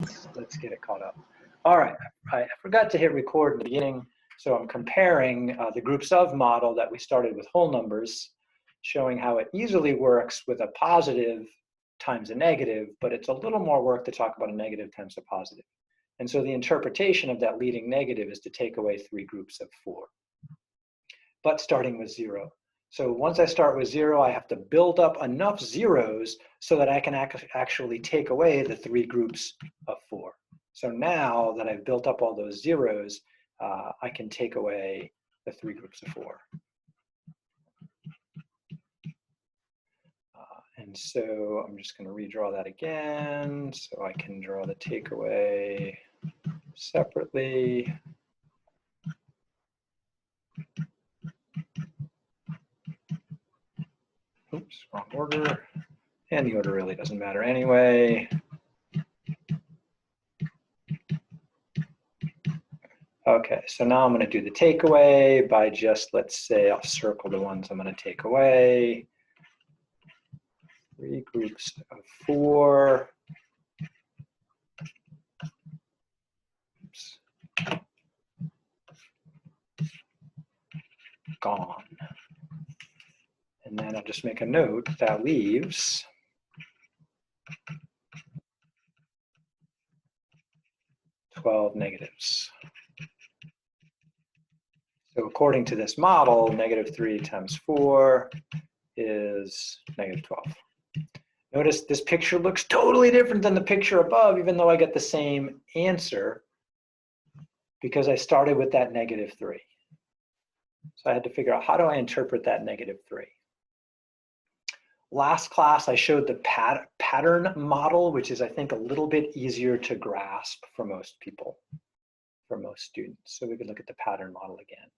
Let's get it caught up. All right, I forgot to hit record in the beginning, so I'm comparing the groups of model that we started with whole numbers, showing how it easily works with a positive times a negative, but it's a little more work to talk about a negative times a positive. And so the interpretation of that leading negative is to take away 3 groups of 4, but starting with 0. So once I start with 0, I have to build up enough zeros so that I can actually take away the 3 groups of 4. So now that I've built up all those zeros, I can take away the 3 groups of 4. And so I'm just going to redraw that again so I can draw the takeaway separately. Oops, wrong order. And the order really doesn't matter anyway. Okay, so now I'm going to do the takeaway by just, let's say, I'll circle the ones I'm going to take away. 3 groups of 4. Oops. Gone. And then I'll just make a note that leaves 12 negatives. So according to this model, -3 times 4 is -12. Notice this picture looks totally different than the picture above, even though I get the same answer, because I started with that -3. So I had to figure out, how do I interpret that -3? Last class, I showed the pattern model, which is, I think, a little bit easier to grasp for most people, for most students. So we could look at the pattern model again.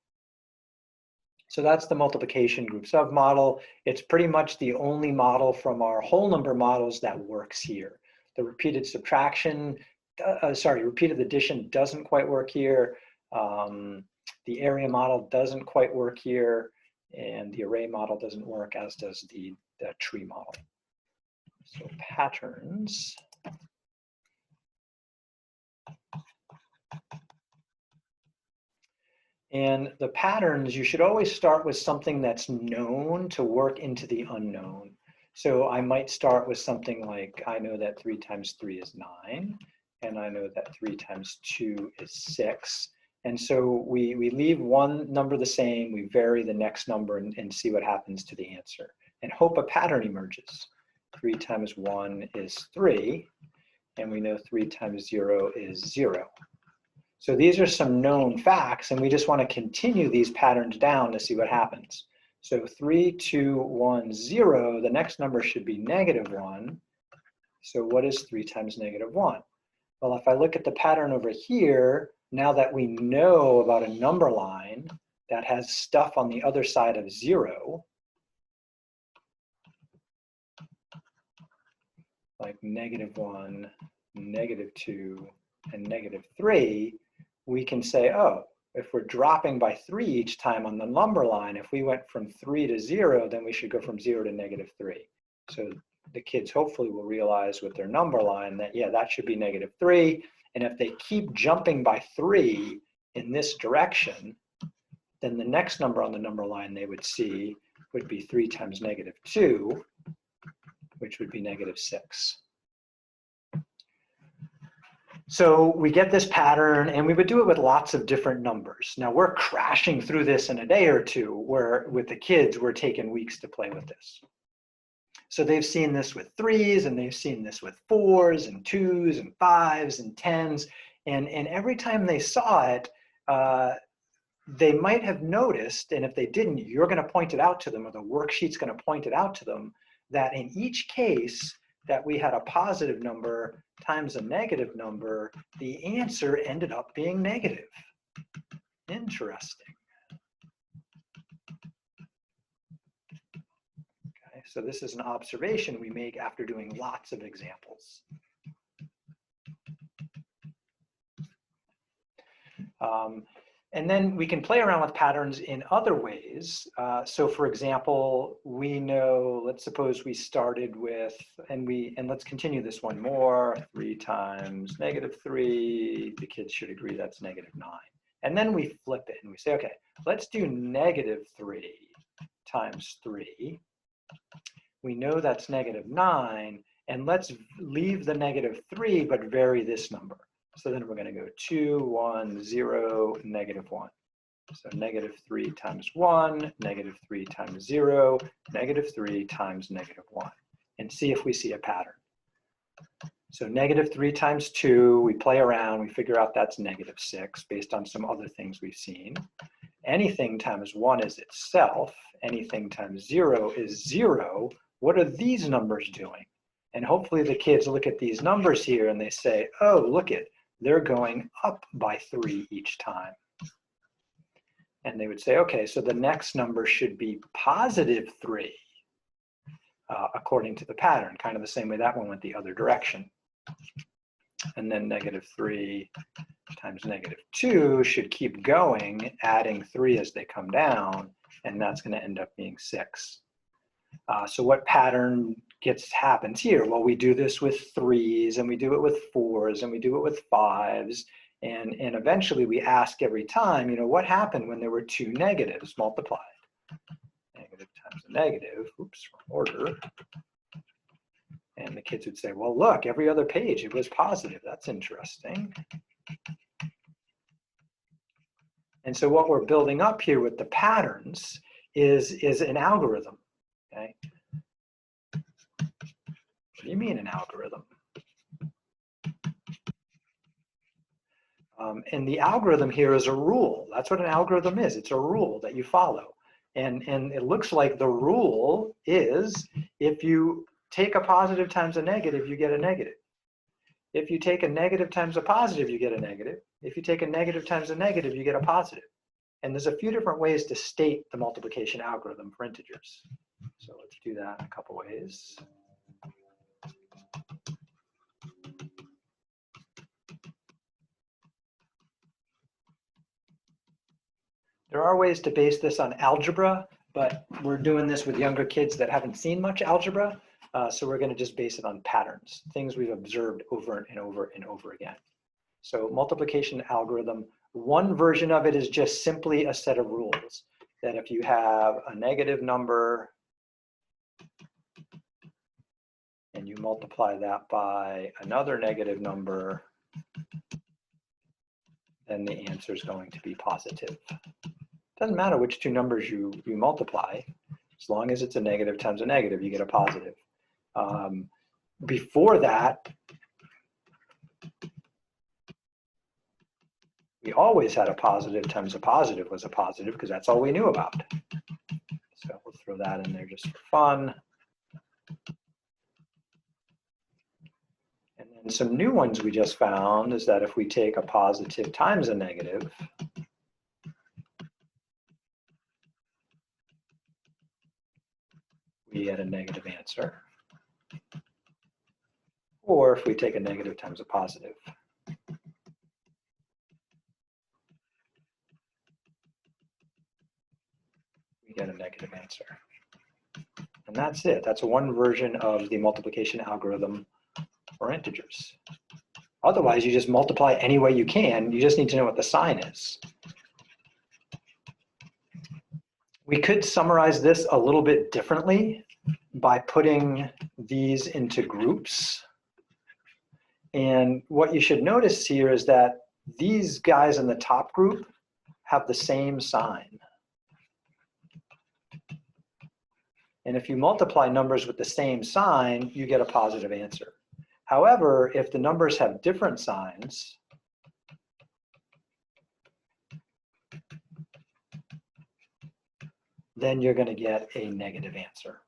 So that's the multiplication groups of model. It's pretty much the only model from our whole number models that works here. The repeated subtraction, repeated addition doesn't quite work here. The area model doesn't quite work here. And the array model doesn't work, as does the tree model. So patterns. And the patterns, you should always start with something that's known to work into the unknown. So I might start with something like, I know that 3 times 3 is 9, and I know that 3 times 2 is 6. And so we leave one number the same, we vary the next number and see what happens to the answer, and hope a pattern emerges. 3 times 1 is 3, and we know 3 times 0 is 0. So these are some known facts, and we just want to continue these patterns down to see what happens. So 3, 2, 1, 0, the next number should be -1. So what is 3 times -1? Well, if I look at the pattern over here, now that we know about a number line that has stuff on the other side of 0, like -1, -2, and -3, we can say, oh, if we're dropping by 3 each time on the number line, if we went from 3 to 0, then we should go from 0 to -3. So the kids hopefully will realize with their number line that, yeah, that should be -3. And if they keep jumping by 3 in this direction, then the next number on the number line they would see would be 3 times -2, which would be -6. So we get this pattern, and we would do it with lots of different numbers. Now we're crashing through this in a day or two, where with the kids, we're taking weeks to play with this. So they've seen this with 3s, and they've seen this with 4s and 2s and 5s and 10s. And every time they saw it, they might have noticed, and if they didn't, you're going to point it out to them, or the worksheet's going to point it out to them, that in each case that we had a positive number times a negative number, the answer ended up being negative. Interesting. Okay, so this is an observation we make after doing lots of examples. And then we can play around with patterns in other ways. So for example, we know, let's suppose we started with, and let's continue this one more, 3 times -3, the kids should agree that's -9. And then we flip it and we say, okay, let's do -3 times 3. We know that's -9, and let's leave the -3, but vary this number. So then we're going to go 2, 1, 0, -1. So -3 times 1, -3 times 0, -3 times -1, and see if we see a pattern. So -3 times 2, we play around, we figure out that's -6 based on some other things we've seen. Anything times 1 is itself, anything times 0 is 0. What are these numbers doing? And hopefully the kids look at these numbers here and they say, oh, look it, they're going up by 3 each time. And they would say, okay, so the next number should be +3, according to the pattern, kind of the same way that one went the other direction. And then -3 times -2 should keep going, adding 3 as they come down, and that's going to end up being 6. So what pattern happens here? Well, we do this with 3s, and we do it with 4s, and we do it with 5s, and eventually we ask every time, you know, what happened when there were 2 negatives multiplied? Negative times a negative, oops, wrong order. And the kids would say, well, look, every other page it was positive. That's interesting. And so what we're building up here with the patterns is an algorithm. Okay. What do you mean an algorithm? And the algorithm here is a rule. That's what an algorithm is. It's a rule that you follow. And it looks like the rule is if you take a positive times a negative, you get a negative. If you take a negative times a positive, you get a negative. If you take a negative times a negative, you get a positive. And there's a few different ways to state the multiplication algorithm for integers. So let's do that in a couple ways. There are ways to base this on algebra, but we're doing this with younger kids that haven't seen much algebra. So we're going to just base it on patterns, things we've observed over and over and over again. So multiplication algorithm, one version of it is just simply a set of rules that if you have a negative number and you multiply that by another negative number, then the answer is going to be positive. Doesn't matter which two numbers you multiply, as long as it's a negative times a negative, you get a positive. Before that, we always had a positive times a positive was a positive because that's all we knew about. So we'll throw that in there just for fun. And then some new ones we just found is that if we take a positive times a negative, we get a negative answer. Or if we take a negative times a positive. We get a negative answer. And that's it. That's one version of the multiplication algorithm for integers. Otherwise, you just multiply any way you can. You just need to know what the sign is. We could summarize this a little bit differently by putting these into groups. And what you should notice here is that these guys in the top group have the same sign. And if you multiply numbers with the same sign, you get a positive answer. However, if the numbers have different signs, then you're going to get a negative answer.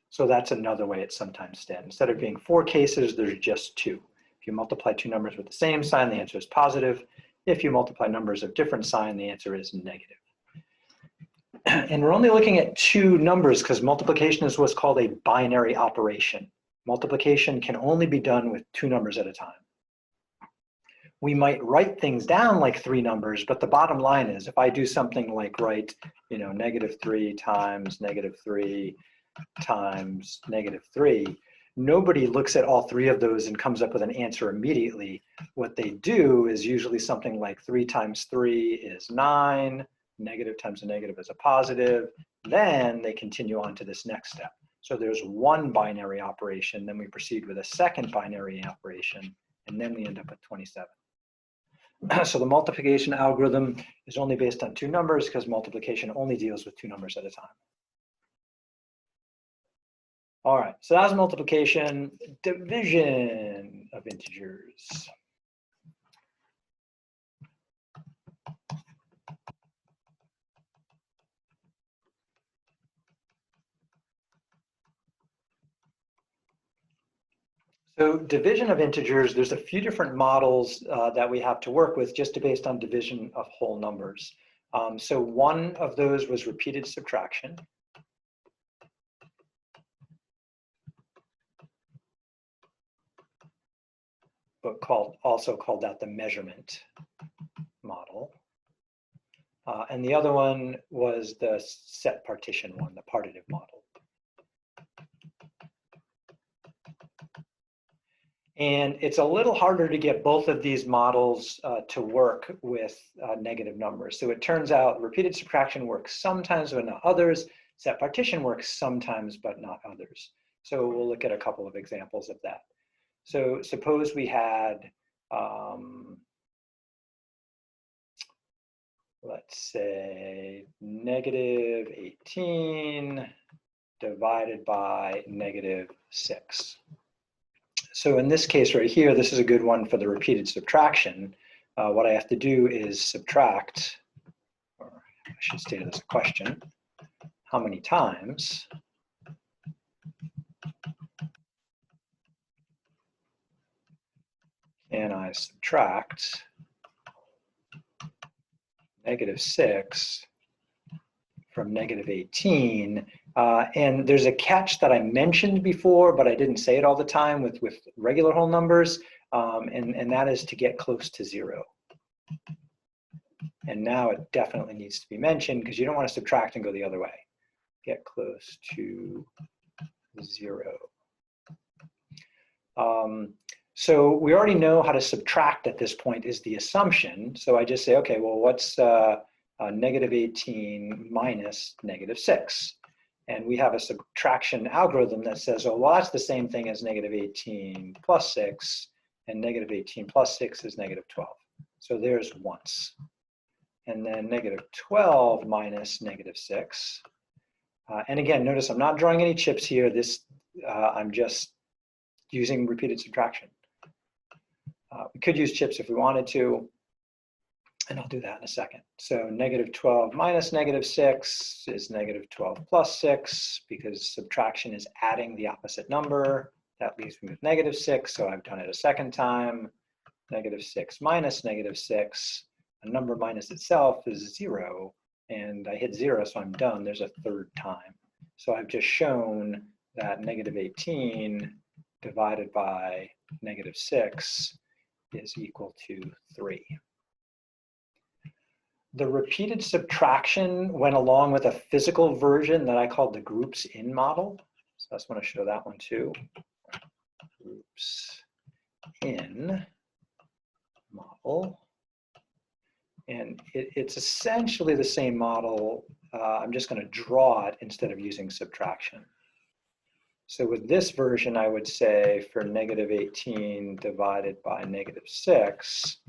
So that's another way it's sometimes said. Instead of being 4 cases, there's just 2. If you multiply 2 numbers with the same sign, the answer is positive. If you multiply numbers of different sign, the answer is negative. And we're only looking at 2 numbers because multiplication is what's called a binary operation. Multiplication can only be done with 2 numbers at a time. we might write things down like 3 numbers, but the bottom line is if I do something like write, you know, -3 times -3 times -3, nobody looks at all 3 of those and comes up with an answer immediately. What they do is usually something like 3 times 3 is 9, negative times a negative is a positive, then they continue on to this next step. So there's one binary operation, then we proceed with a second binary operation, and then we end up with 27. So the multiplication algorithm is only based on 2 numbers because multiplication only deals with 2 numbers at a time. All right, so that's multiplication, division of integers. So division of integers, there's a few different models that we have to work with just based on division of whole numbers. So one of those was repeated subtraction. But also called that the measurement model. And the other one was the set partition one, the partitive model. And it's a little harder to get both of these models to work with negative numbers. So it turns out repeated subtraction works sometimes, but not others. Set partition works sometimes, but not others. So we'll look at a couple of examples of that. So suppose we had, let's say, -18 divided by -6. So in this case right here, this is a good one for the repeated subtraction. What I have to do is subtract, or I should state it as a question, how many times can I subtract -6 from -18? And there's a catch that I mentioned before, but I didn't say it all the time with regular whole numbers, and that is to get close to 0. And now it definitely needs to be mentioned because you don't want to subtract and go the other way. Get close to 0. So we already know how to subtract at this point is the assumption. So I just say, okay, well, what's -18 minus -6? And we have a subtraction algorithm that says, oh, well, that's the same thing as -18 plus 6, and -18 plus 6 is -12. So there's once. And then -12 minus -6. And again, notice I'm not drawing any chips here. I'm just using repeated subtraction. We could use chips if we wanted to, and I'll do that in a second. So -12 minus -6 is -12 plus 6, because subtraction is adding the opposite number. That leaves me with -6, so I've done it a second time. -6 minus -6, a number minus itself is 0, and I hit 0, so I'm done. There's a third time. So I've just shown that -18 divided by -6 is equal to 3. The repeated subtraction went along with a physical version that I called the groups in model. So I just want to show that one too. Groups in model. And it's essentially the same model. I'm just going to draw it instead of using subtraction. So with this version, I would say for -18 divided by -6,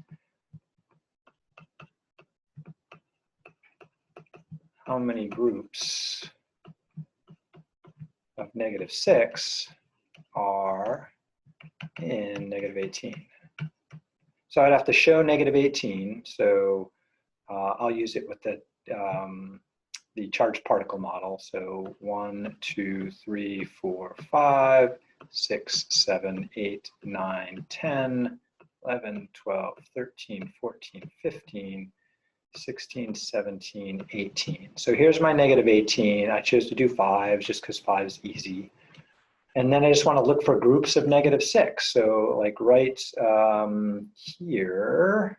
how many groups of -6 are in -18? So I'd have to show -18. So I'll use it with the charged particle model. So 1, 2, 3, 4, 5, 6, 7, 8, 9, 10, 11, 12, 13, 14, 15, 16, 17, 18. So here's my -18. I chose to do 5 just because 5 is easy. And then I just want to look for groups of -6. So like right here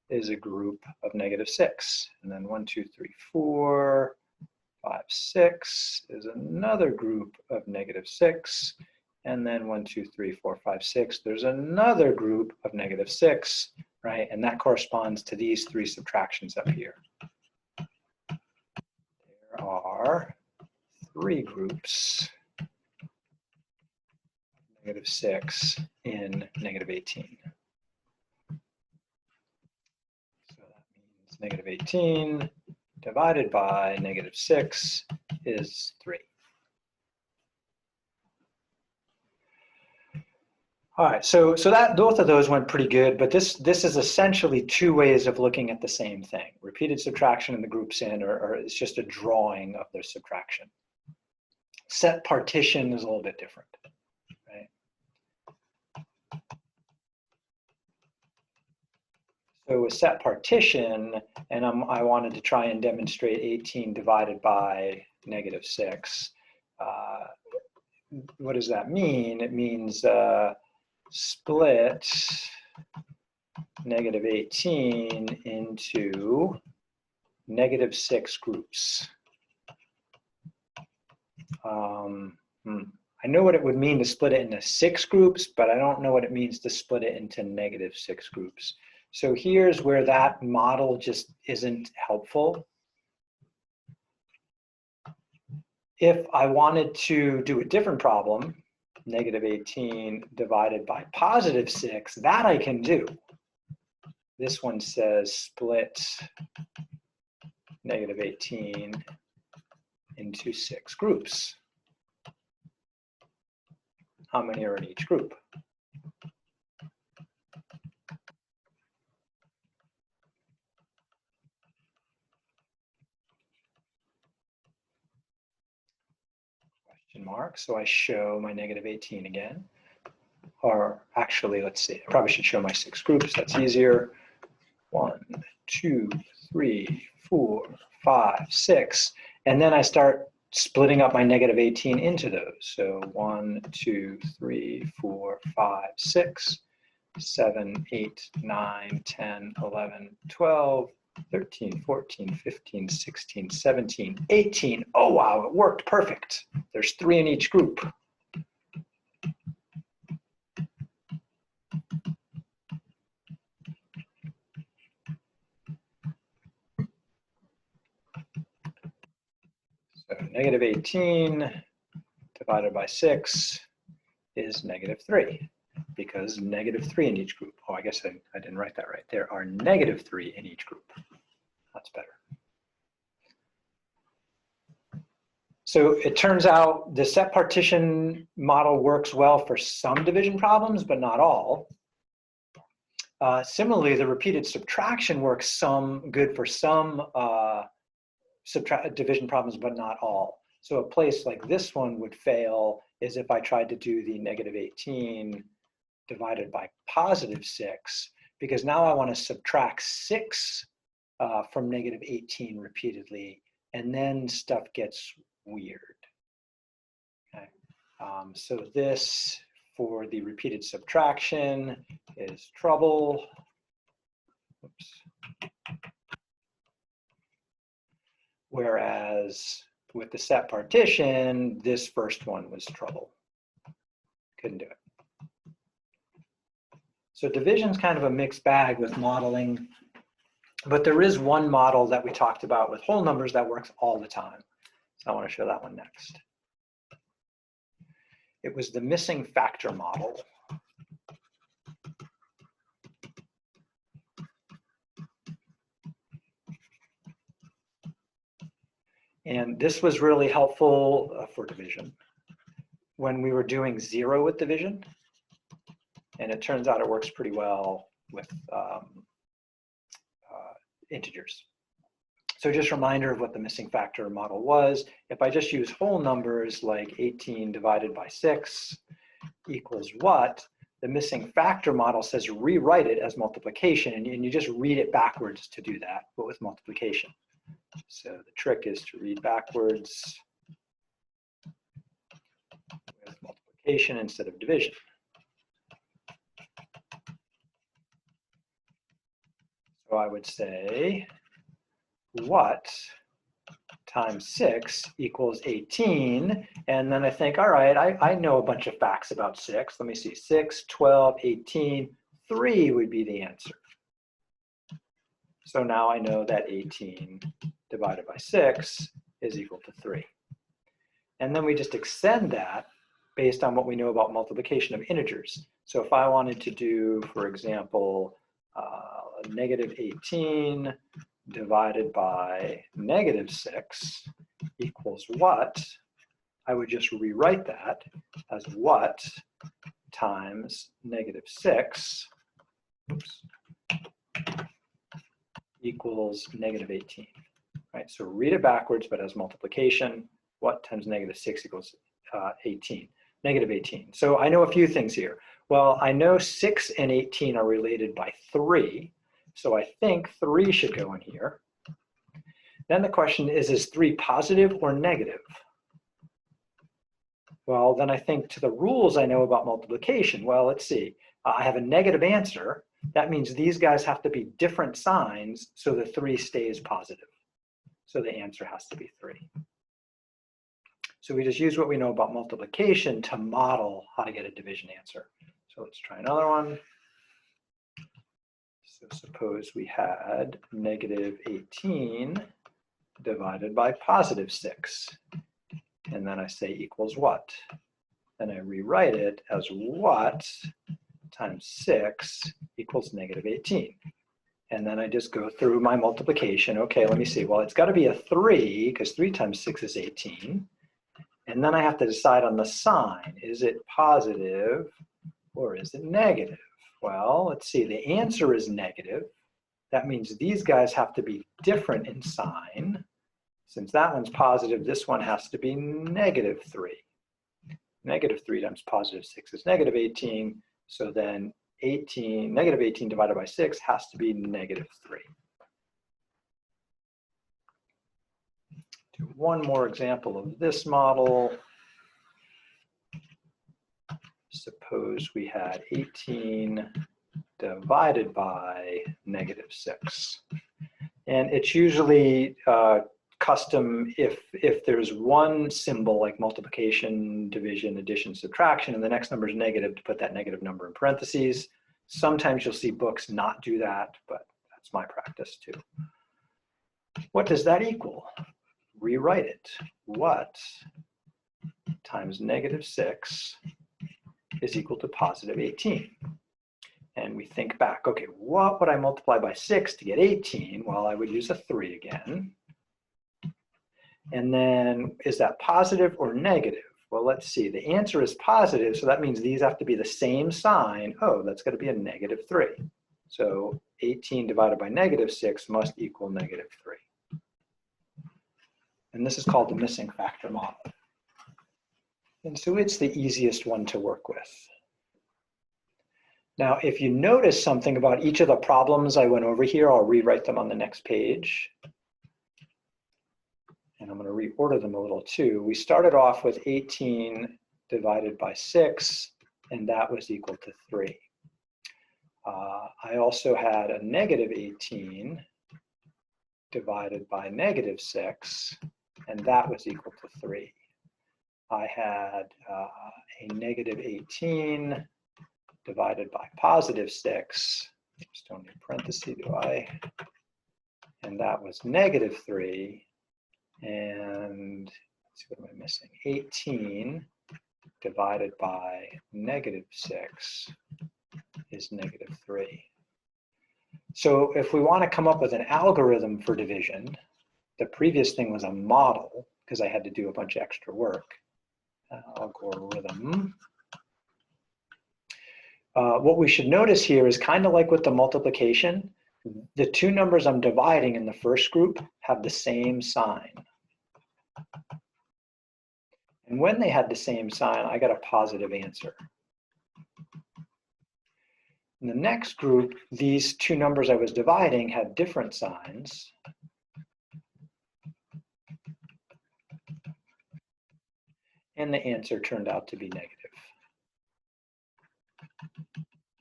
is a group of -6. And then 1, 2, 3, 4, 5, 6 is another group of -6. And then 1, 2, 3, 4, 5, 6, there's another group of -6, right? And that corresponds to these 3 subtractions up here. There are 3 groups of -6 in -18. So that means -18 divided by -6 is 3. All right, so that both of those went pretty good, but this is essentially 2 ways of looking at the same thing. Repeated subtraction and the groups in, or it's just a drawing of their subtraction. Set partition is a little bit different, right? So with set partition, and I wanted to try and demonstrate 18 divided by -6. What does that mean? It means split -18 into -6 groups. I know what it would mean to split it into 6 groups, but I don't know what it means to split it into -6 groups. So here's where that model just isn't helpful. If I wanted to do a different problem, -18 divided by +6, that I can do. This one says split -18 into 6 groups. How many are in each group? Question mark. So I show my -18 again. Or actually, let's see, I probably should show my 6 groups. That's easier. 1, 2, 3, 4, 5, 6. And then I start splitting up my -18 into those. So 1, 2, 3, 4, 5, 6, 7, 8, 9, 10, 11, 12, 13, 14, 15, 16, 17, 18. Oh, wow, it worked perfect. There's 3 in each group. So -18 divided by 6 is -3, because -3 in each group. Oh, I guess I didn't write that right. There are -3 in each group. That's better. So it turns out the set partition model works well for some division problems, but not all. Similarly, the repeated subtraction works good for some division problems, but not all. So a place like this one would fail is if I tried to do the -18 divided by +6, because now I want to subtract 6 from -18 repeatedly, and then stuff gets weird. Okay. So this, for the repeated subtraction, is trouble. Oops. Whereas with the set partition, this first one was trouble. Couldn't do it. So division's kind of a mixed bag with modeling, but there is one model that we talked about with whole numbers that works all the time. So I want to show that one next. It was the missing factor model. And this was really helpful for division when we were doing 0 with division. And it turns out it works pretty well with integers. So just a reminder of what the missing factor model was. If I just use whole numbers like 18 divided by 6 equals what, the missing factor model says rewrite it as multiplication, and you just read it backwards to do that, but with multiplication. So the trick is to read backwards multiplication instead of division. So I would say, what times 6 equals 18? And then I think, all right, I know a bunch of facts about 6. Let me see, 6, 12, 18, 3 would be the answer. So now I know that 18 divided by 6 is equal to 3. And then we just extend that based on what we know about multiplication of integers. So if I wanted to do, for example, negative 18 divided by negative 6 equals what, I would just rewrite that as what times negative 6 equals negative 18. Right? So read it backwards, but as multiplication, what times negative 6 equals 18, negative 18. So I know a few things here. Well, I know 6 and 18 are related by 3. So I think 3 should go in here. Then the question is 3 positive or negative? Well, then I think to the rules I know about multiplication. Well, let's see. I have a negative answer. That means these guys have to be different signs so the 3 stays positive. So the answer has to be 3. So we just use what we know about multiplication to model how to get a division answer. So let's try another one. So suppose we had negative 18 divided by positive 6. And then I say equals what? Then I rewrite it as what times 6 equals negative 18. And then I just go through my multiplication. Okay, let me see. Well, it's got to be a 3 because 3 times 6 is 18. And then I have to decide on the sign. Is it positive or is it negative? Well, let's see. The answer is negative. That means these guys have to be different in sign. Since that one's positive, this one has to be negative 3. Negative 3 times positive 6 is negative 18. So then negative 18 divided by 6 has to be negative 3. Do one more example of this model. Suppose we had 18 divided by negative 6. And it's usually custom if there's one symbol like multiplication, division, addition, subtraction, and the next number is negative, to put that negative number in parentheses. Sometimes you'll see books not do that, but that's my practice too. What does that equal? Rewrite it. What times negative 6 is equal to positive 18? And we think back, okay, what would I multiply by 6 to get 18? Well, I would use a 3 again. And then is that positive or negative? Well, let's see. The answer is positive, so that means these have to be the same sign. Oh, that's going to be a negative 3. So 18 divided by negative 6 must equal negative 3. And this is called the missing factor model. And so it's the easiest one to work with. Now, if you notice something about each of the problems I went over here, I'll rewrite them on the next page. And I'm going to reorder them a little too. We started off with 18 divided by 6, and that was equal to 3. I also had a negative 18 divided by negative 6, and that was equal to 3. I had a negative 18 divided by positive 6. Just don't need parentheses, do I? And that was negative 3. And let's see, what am I missing? 18 divided by negative 6 is negative 3. So if we want to come up with an algorithm for division, the previous thing was a model because I had to do a bunch of extra work. Algorithm. What we should notice here is kind of like with the multiplication, the two numbers I'm dividing in the first group have the same sign. And when they had the same sign, I got a positive answer. In the next group, these two numbers I was dividing had different signs. And the answer turned out to be negative.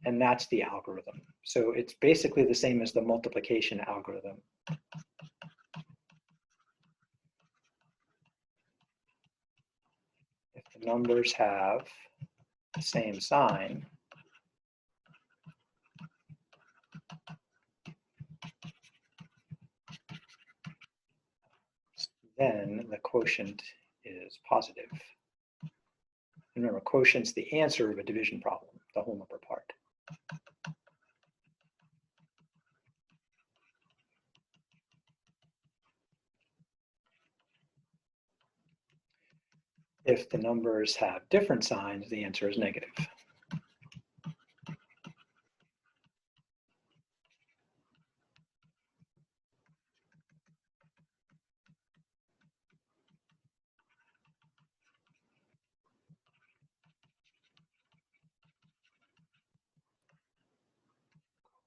And that's the algorithm. So it's basically the same as the multiplication algorithm. If the numbers have the same sign, then the quotient is positive. Remember, quotient's the answer of a division problem, the whole number part. If the numbers have different signs, the answer is negative.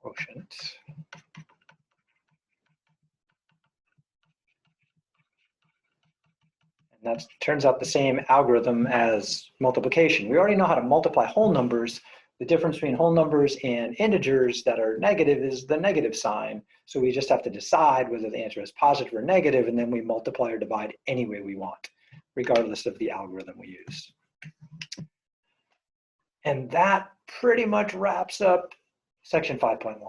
Quotient. And that turns out the same algorithm as multiplication. We already know how to multiply whole numbers. The difference between whole numbers and integers that are negative is the negative sign. So we just have to decide whether the answer is positive or negative, and then we multiply or divide any way we want, regardless of the algorithm we use. And that pretty much wraps up section 5.1.